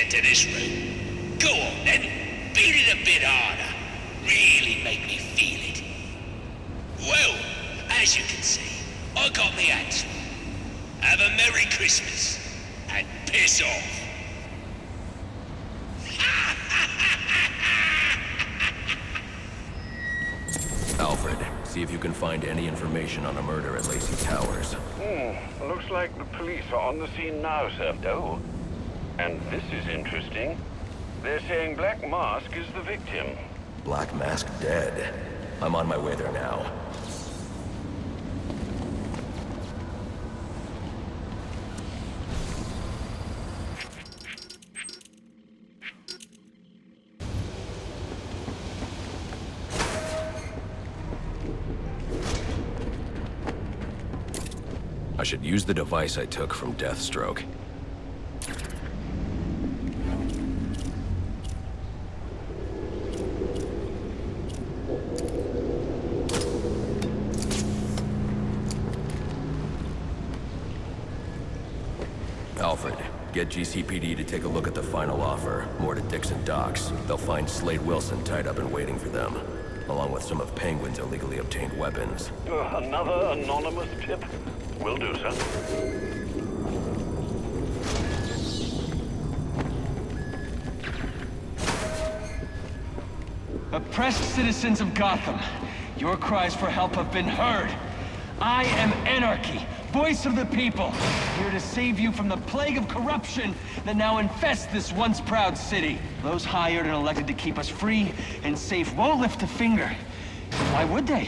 get to this room. Go on then, beat it a bit harder. Really make me feel it. Well, as you can see, I got me hands full. Have a Merry Christmas, and piss off. Alfred, see if you can find any information on a murder at Lacey Towers. Looks like the police are on the scene now, sir. Oh, and this is interesting. They're saying Black Mask is the victim. Black Mask dead. I'm on my way there now. I should use the device I took from Deathstroke. Alfred, get GCPD to take a look at the final offer. More to Dixon Docks. They'll find Slade Wilson tied up and waiting for them, along with some of Penguin's illegally obtained weapons. Another anonymous tip? Will do, sir. Oppressed citizens of Gotham, your cries for help have been heard. I am Anarchy, voice of the people, here to save you from the plague of corruption that now infests this once proud city. Those hired and elected to keep us free and safe won't lift a finger. Why would they?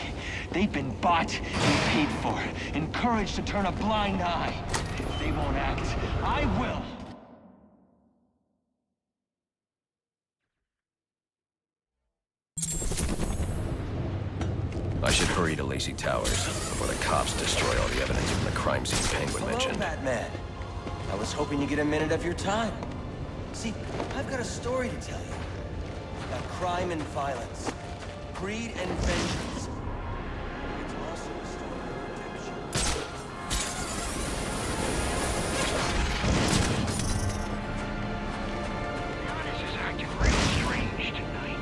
They've been bought and paid for, encouraged to turn a blind eye. If they won't act, I will. I should hurry to Lacey Towers before the cops destroy all the evidence from the crime scene Penguin mentioned. Hello, Batman. I was hoping to get a minute of your time. See, I've got a story to tell you. About crime and violence. Greed and vengeance. It's also a story of redemption. This is acting real strange tonight.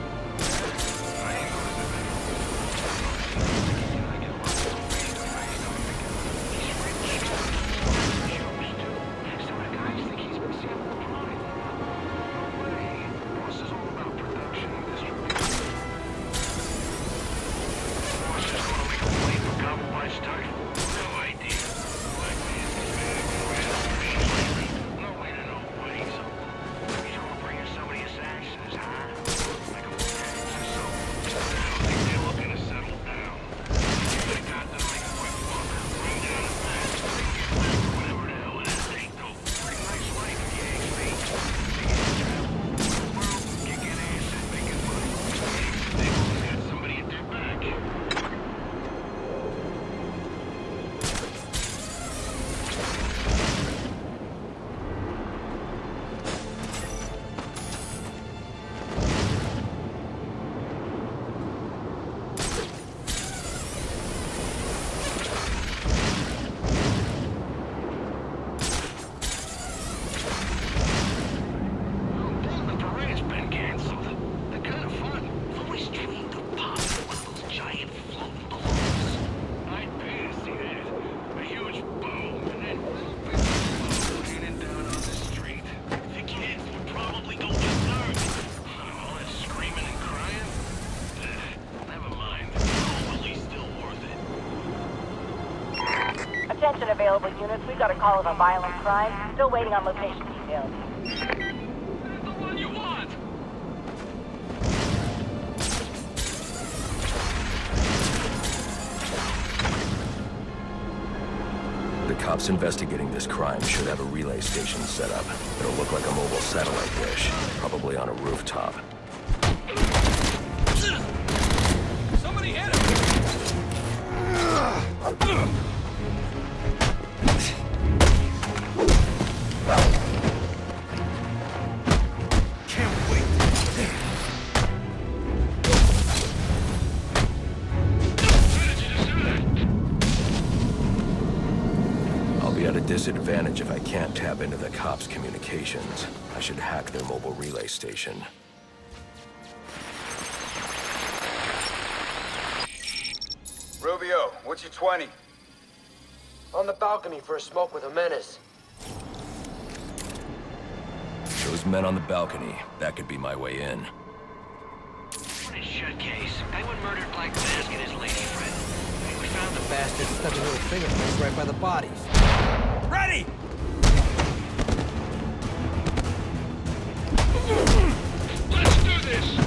Attention available units, we've got a call of a violent crime. Still waiting on location details. The one you want! The cops investigating this crime should have a relay station set up. It'll look like a mobile satellite dish, probably on a rooftop. Somebody hit him! disadvantage if I can't tap into the cops' communications. I should hack their mobile relay station. Rubio, what's your 20? On the balcony for a smoke with a menace. Those men on the balcony, that could be my way in. What a shitcase. Penguin murdered Black Mask and his lady friend. We found the Bastard stuck his little fingerprints right by the bodies. Ready! Let's do this!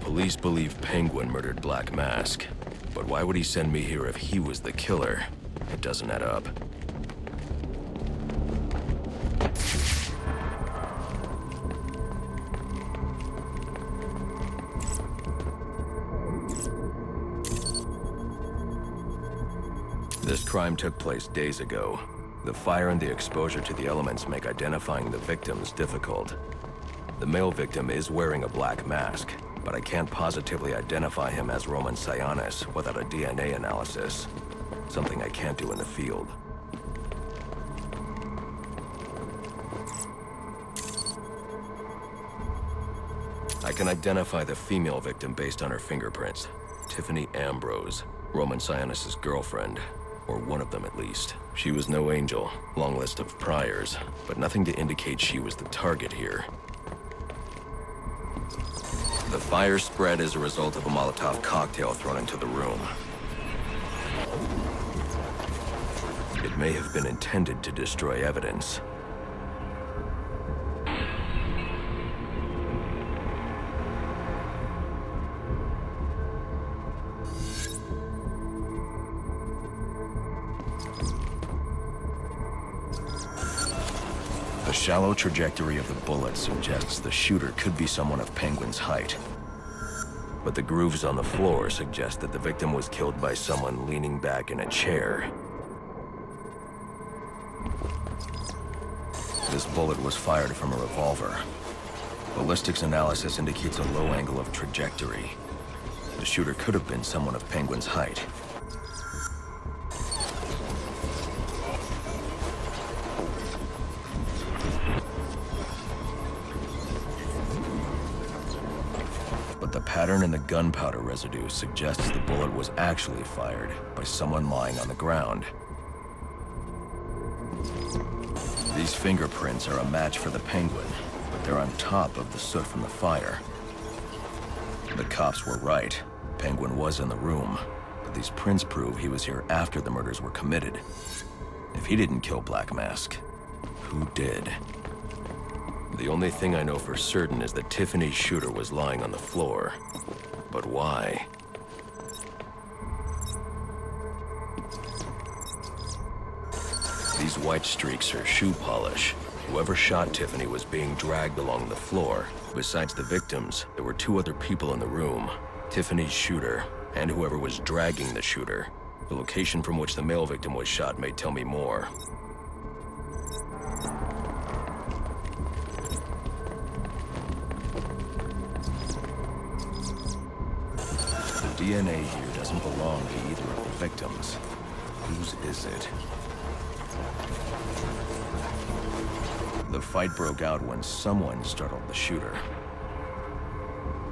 Police believe Penguin murdered Black Mask, but why would he send me here if he was the killer? It doesn't add up. This crime took place days ago. The fire and the exposure to the elements make identifying the victims difficult. The male victim is wearing a black mask, but I can't positively identify him as Roman Sionis without a DNA analysis. Something I can't do in the field. I can identify the female victim based on her fingerprints. Tiffany Ambrose, Roman Sionis' girlfriend. Or one of them at least. She was no angel, long list of priors, but nothing to indicate she was the target here. The fire spread as a result of a Molotov cocktail thrown into the room. It may have been intended to destroy evidence. The shallow trajectory of the bullet suggests the shooter could be someone of Penguin's height. But the grooves on the floor suggest that the victim was killed by someone leaning back in a chair. This bullet was fired from a revolver. Ballistics analysis indicates a low angle of trajectory. The shooter could have been someone of Penguin's height. But the pattern in the gunpowder residue suggests the bullet was actually fired by someone lying on the ground. These fingerprints are a match for the Penguin, but they're on top of the soot from the fire. The cops were right. Penguin was in the room, but these prints prove he was here after the murders were committed. If he didn't kill Black Mask, who did? The only thing I know for certain is that Tiffany's shooter was lying on the floor. But why? These white streaks are shoe polish. Whoever shot Tiffany was being dragged along the floor. Besides the victims, there were two other people in the room. Tiffany's shooter, and whoever was dragging the shooter. The location from which the male victim was shot may tell me more. The DNA here doesn't belong to either of the victims. Whose is it? The fight broke out when someone startled the shooter.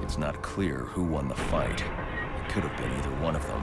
It's not clear who won the fight. It could have been either one of them.